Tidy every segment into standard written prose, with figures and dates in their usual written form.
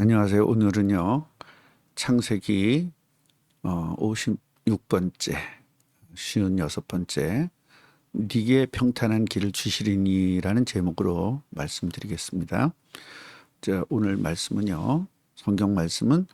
안녕하세요. 오늘은요, 창세기 56번째, 56번째, 네게 평탄한 길을 주시리니라는 제목으로 말씀드리겠습니다. 자, 오늘 말씀은요, 성경 말씀은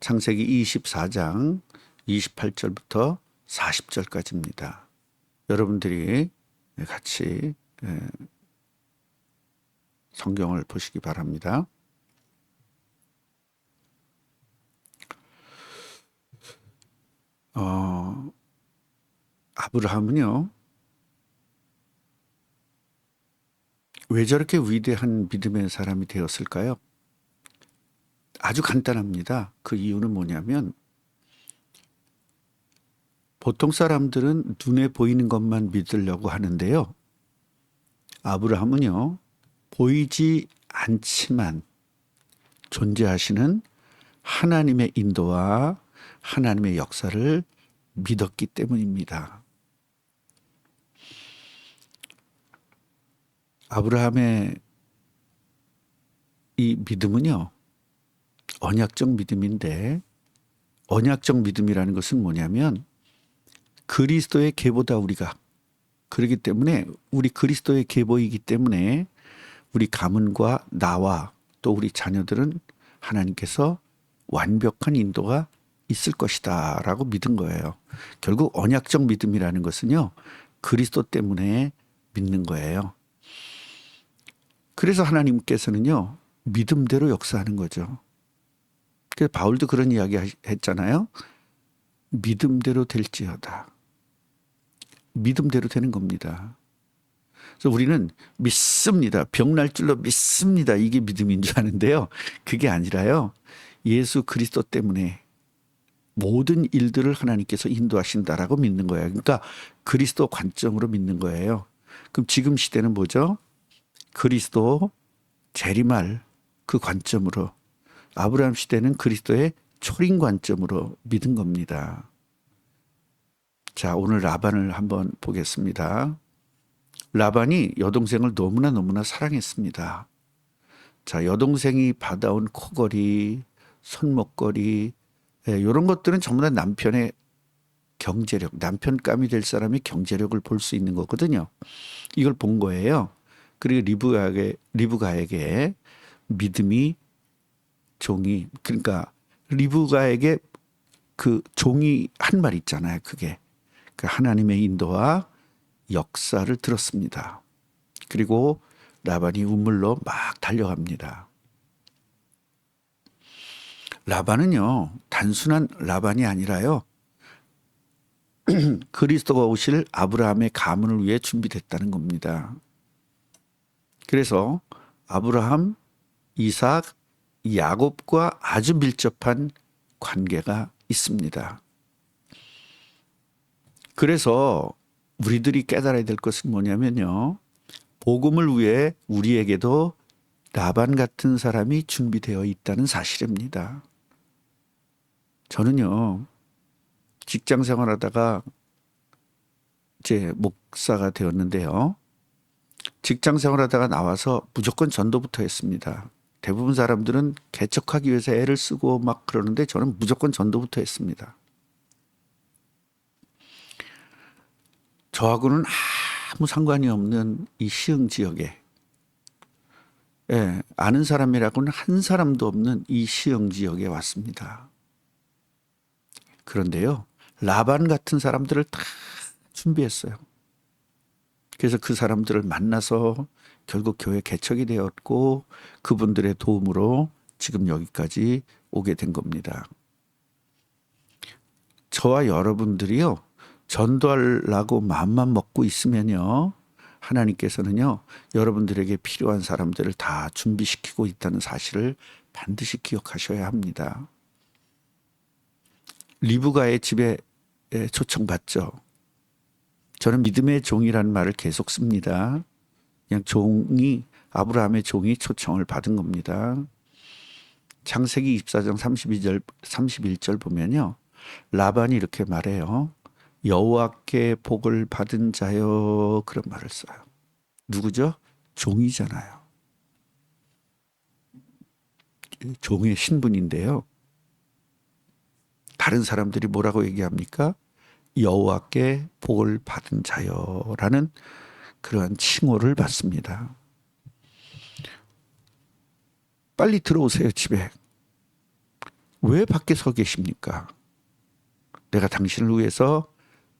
창세기 24장 28절부터 40절까지입니다. 여러분들이 같이 성경을 보시기 바랍니다. 아브라함은요, 왜 저렇게 위대한 믿음의 사람이 되었을까요? 아주 간단합니다. 그 이유는 뭐냐면 보통 사람들은 눈에 보이는 것만 믿으려고 하는데요. 아브라함은요, 보이지 않지만 존재하시는 하나님의 인도와 하나님의 역사를 믿었기 때문입니다. 아브라함의 이 믿음은요, 언약적 믿음인데, 언약적 믿음이라는 것은 뭐냐면 그리스도의 계보다 우리가, 그렇기 때문에 우리 그리스도의 계보이기 때문에 우리 가문과 나와 또 우리 자녀들은 하나님께서 완벽한 인도가 있을 것이다 라고 믿은 거예요. 결국 언약적 믿음이라는 것은요, 그리스도 때문에 믿는 거예요. 그래서 하나님께서는요, 믿음대로 역사하는 거죠. 그래서 바울도 그런 이야기 했잖아요. 믿음대로 될지어다. 믿음대로 되는 겁니다. 그래서 우리는 믿습니다. 병날 줄로 믿습니다. 이게 믿음인 줄 아는데요. 그게 아니라요. 예수 그리스도 때문에 모든 일들을 하나님께서 인도하신다라고 믿는 거예요. 그러니까 그리스도 관점으로 믿는 거예요. 그럼 지금 시대는 뭐죠? 그리스도 재림할 그 관점으로, 아브라함 시대는 그리스도의 초림 관점으로 믿은 겁니다. 자, 오늘 라반을 한번 보겠습니다. 라반이 여동생을 너무나 사랑했습니다. 자, 여동생이 받아온 코걸이, 손목걸이, 이런 것들은 전부 다 남편의 경제력, 남편감이 될 사람의 경제력을 볼 수 있는 거거든요. 이걸 본 거예요. 그리고 리브가에게 믿음이 종이, 그러니까 리브가에게 그 종이 한 말 있잖아요. 그게 그 하나님의 인도와 역사를 들었습니다. 그리고 라반이 우물로 막 달려갑니다. 라반은요, 단순한 라반이 아니라요, 그리스도가 오실 아브라함의 가문을 위해 준비됐다는 겁니다. 그래서 아브라함, 이삭, 야곱과 아주 밀접한 관계가 있습니다. 그래서 우리들이 깨달아야 될 것은 뭐냐면요, 복음을 위해 우리에게도 라반 같은 사람이 준비되어 있다는 사실입니다. 저는요, 직장 생활하다가 이제 목사가 되었는데요. 직장 생활하다가 나와서 무조건 전도부터 했습니다. 대부분 사람들은 개척하기 위해서 애를 쓰고 막 그러는데 저는 무조건 전도부터 했습니다. 저하고는 아무 상관이 없는 이 시흥 지역에, 아는 사람이라고는 한 사람도 없는 이 시흥 지역에 왔습니다. 그런데요, 라반 같은 사람들을 다 준비했어요. 그래서 그 사람들을 만나서 결국 교회 개척이 되었고 그분들의 도움으로 지금 여기까지 오게 된 겁니다. 저와 여러분들이요, 전도하려고 마음만 먹고 있으면요, 하나님께서는요, 여러분들에게 필요한 사람들을 다 준비시키고 있다는 사실을 반드시 기억하셔야 합니다. 리브가의 집에 초청받죠. 저는 믿음의 종이라는 말을 계속 씁니다. 그냥 종이, 아브라함의 종이 초청을 받은 겁니다. 창세기 24장 31절 보면요, 라반이 이렇게 말해요. 여호와께 복을 받은 자여, 그런 말을 써요. 누구죠? 종이잖아요. 종의 신분인데요. 다른 사람들이 뭐라고 얘기합니까? 여호와께 복을 받은 자여라는 그러한 칭호를 받습니다. 빨리 들어오세요, 집에. 왜 밖에 서 계십니까? 내가 당신을 위해서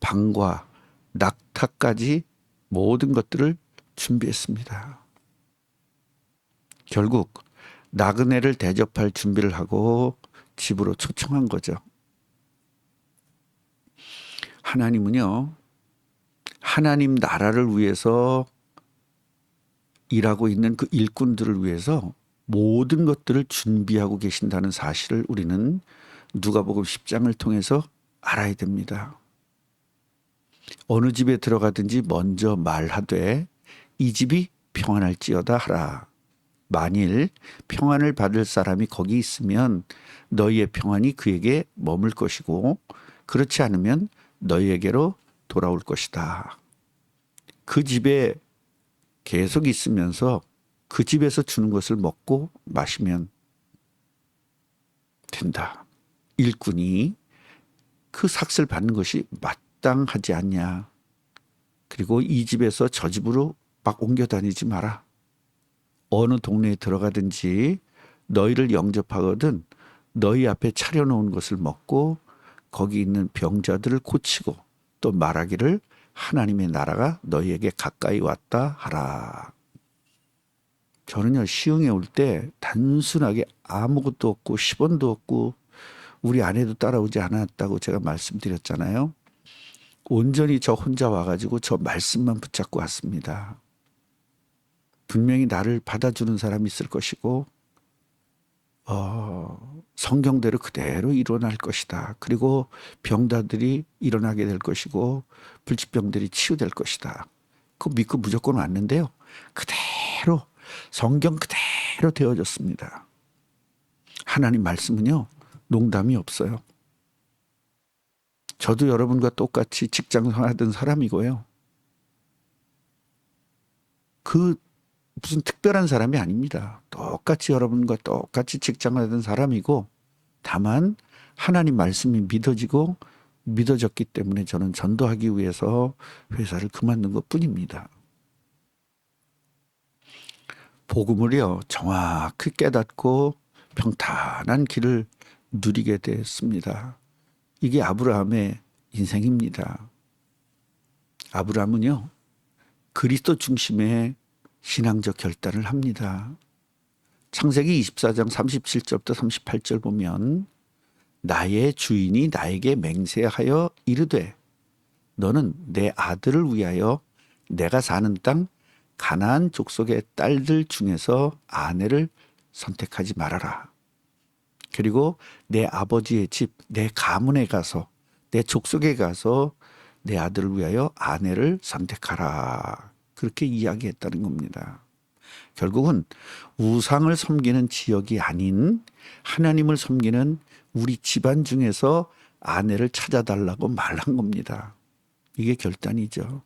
방과 낙타까지 모든 것들을 준비했습니다. 결국 나그네를 대접할 준비를 하고 집으로 초청한 거죠. 하나님은요, 하나님 나라를 위해서 일하고 있는 그 일꾼들을 위해서 모든 것들을 준비하고 계신다는 사실을 우리는 누가복음 10장을 통해서 알아야 됩니다. 어느 집에 들어가든지 먼저 말하되 이 집이 평안할지어다 하라. 만일 평안을 받을 사람이 거기 있으면 너희의 평안이 그에게 머물 것이고 그렇지 않으면 너희에게로 돌아올 것이다. 그 집에 계속 있으면서 그 집에서 주는 것을 먹고 마시면 된다. 일꾼이 그 삭슬 받는 것이 마땅하지 않냐. 그리고 이 집에서 저 집으로 막 옮겨 다니지 마라. 어느 동네에 들어가든지 너희를 영접하거든 너희 앞에 차려놓은 것을 먹고 거기 있는 병자들을 고치고 또 말하기를 하나님의 나라가 너희에게 가까이 왔다 하라. 저는요, 시흥에 올 때 단순하게 아무것도 없고 10원도 없고 우리 아내도 따라오지 않았다고 제가 말씀드렸잖아요. 온전히 저 혼자 와가지고 저 말씀만 붙잡고 왔습니다. 분명히 나를 받아주는 사람이 있을 것이고 성경대로 그대로 일어날 것이다. 그리고 병자들이 일어나게 될 것이고 불치병들이 치유될 것이다. 그거 믿고 무조건 왔는데요. 그대로 성경 그대로 되어졌습니다. 하나님 말씀은요, 농담이 없어요. 저도 여러분과 똑같이 직장 생활하던 사람이고요. 그 무슨 특별한 사람이 아닙니다. 똑같이 여러분과 똑같이 직장하던 사람이고 다만 하나님 말씀이 믿어지고 믿어졌기 때문에 저는 전도하기 위해서 회사를 그만둔 것뿐입니다. 복음을요 정확히 깨닫고 평탄한 길을 누리게 됐습니다. 이게 아브라함의 인생입니다. 아브라함은요 그리스도 중심의 신앙적 결단을 합니다. 창세기 24장 37절부터 38절 보면 나의 주인이 나에게 맹세하여 이르되 너는 내 아들을 위하여 내가 사는 땅 가나안 족속의 딸들 중에서 아내를 선택하지 말아라. 그리고 내 아버지의 집, 내 가문에 가서 내 족속에 가서 내 아들을 위하여 아내를 선택하라. 그렇게 이야기했다는 겁니다. 결국은 우상을 섬기는 지역이 아닌 하나님을 섬기는 우리 집안 중에서 아내를 찾아달라고 말한 겁니다. 이게 결단이죠.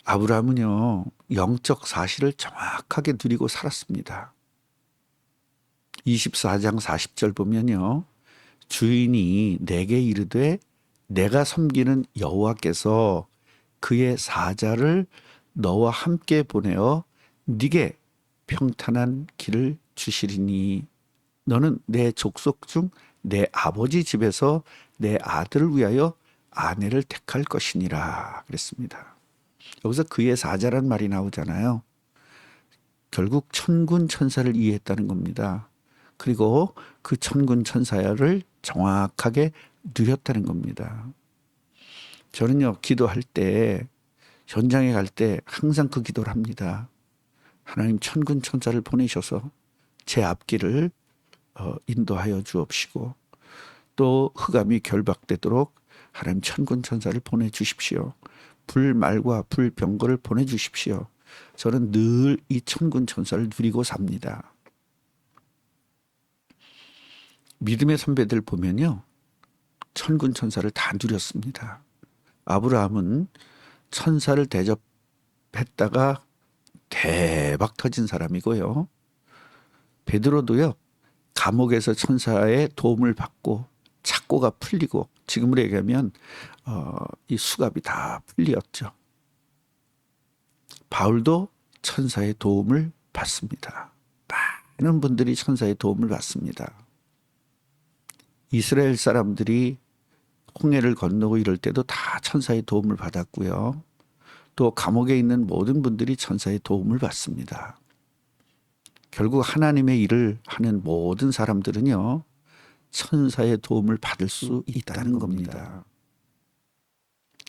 아브라함은요, 영적 사실을 정확하게 누리고 살았습니다. 24장 40절 보면요, 주인이 내게 이르되 내가 섬기는 여호와께서 그의 사자를 너와 함께 보내어 네게 평탄한 길을 주시리니 너는 내 족속 중 내 아버지 집에서 내 아들을 위하여 아내를 택할 것이니라 그랬습니다. 여기서 그의 사자란 말이 나오잖아요. 결국 천군 천사를 이해했다는 겁니다. 그리고 그 천군 천사를 정확하게 누렸다는 겁니다. 저는요 기도할 때 현장에 갈 때 항상 그 기도를 합니다. 하나님 천군 천사를 보내셔서 제 앞길을 인도하여 주옵시고 또 흑암이 결박되도록 하나님 천군 천사를 보내주십시오. 불말과 불병거를 보내주십시오. 저는 늘 이 천군 천사를 누리고 삽니다. 믿음의 선배들 보면요. 천군 천사를 다 누렸습니다. 아브라함은 천사를 대접했다가 대박 터진 사람이고요. 베드로도요. 감옥에서 천사의 도움을 받고 착고가 풀리고 지금으로 얘기하면 이 수갑이 다 풀렸죠. 바울도 천사의 도움을 받습니다. 많은 분들이 천사의 도움을 받습니다. 이스라엘 사람들이 홍해를 건너고 이럴 때도 다 천사의 도움을 받았고요. 또 감옥에 있는 모든 분들이 천사의 도움을 받습니다. 결국 하나님의 일을 하는 모든 사람들은요, 천사의 도움을 받을 수 있다는 겁니다.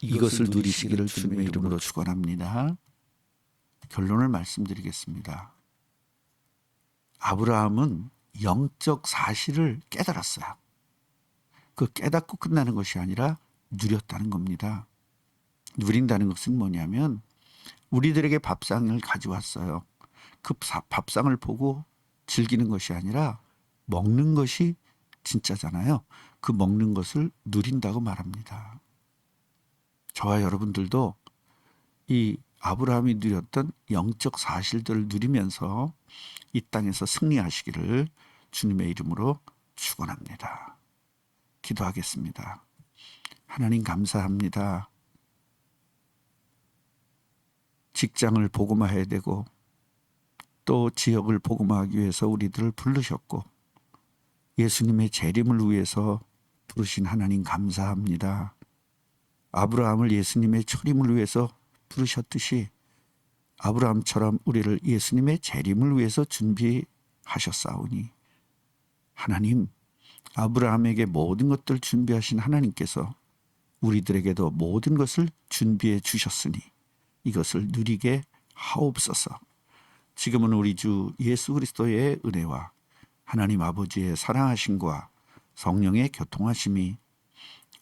이것을 누리시기를 주님의 이름으로 축원합니다. 결론을 말씀드리겠습니다. 아브라함은 영적 사실을 깨달았어요. 그 깨닫고 끝나는 것이 아니라 누렸다는 겁니다. 누린다는 것은 뭐냐면 우리들에게 밥상을 가져왔어요. 그 밥상을 보고 즐기는 것이 아니라 먹는 것이 진짜잖아요. 그 먹는 것을 누린다고 말합니다. 저와 여러분들도 이 아브라함이 누렸던 영적 사실들을 누리면서 이 땅에서 승리하시기를 주님의 이름으로 축원합니다. 기도하겠습니다. 하나님 감사합니다. 직장을 복음화해야 되고 또 지역을 복음화하기 위해서 우리들을 부르셨고 예수님의 재림을 위해서 부르신 하나님 감사합니다. 아브라함을 예수님의 초림을 위해서 부르셨듯이 아브라함처럼 우리를 예수님의 재림을 위해서 준비하셨사오니 하나님, 아브라함에게 모든 것들 준비하신 하나님께서 우리들에게도 모든 것을 준비해 주셨으니 이것을 누리게 하옵소서. 지금은 우리 주 예수 그리스도의 은혜와 하나님 아버지의 사랑하심과 성령의 교통하심이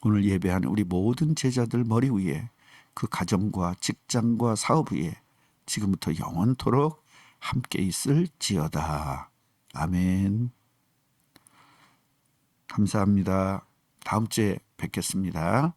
오늘 예배하는 우리 모든 제자들 머리 위에 그 가정과 직장과 사업 위에 지금부터 영원토록 함께 있을지어다. 아멘. 감사합니다. 다음 주에 뵙겠습니다.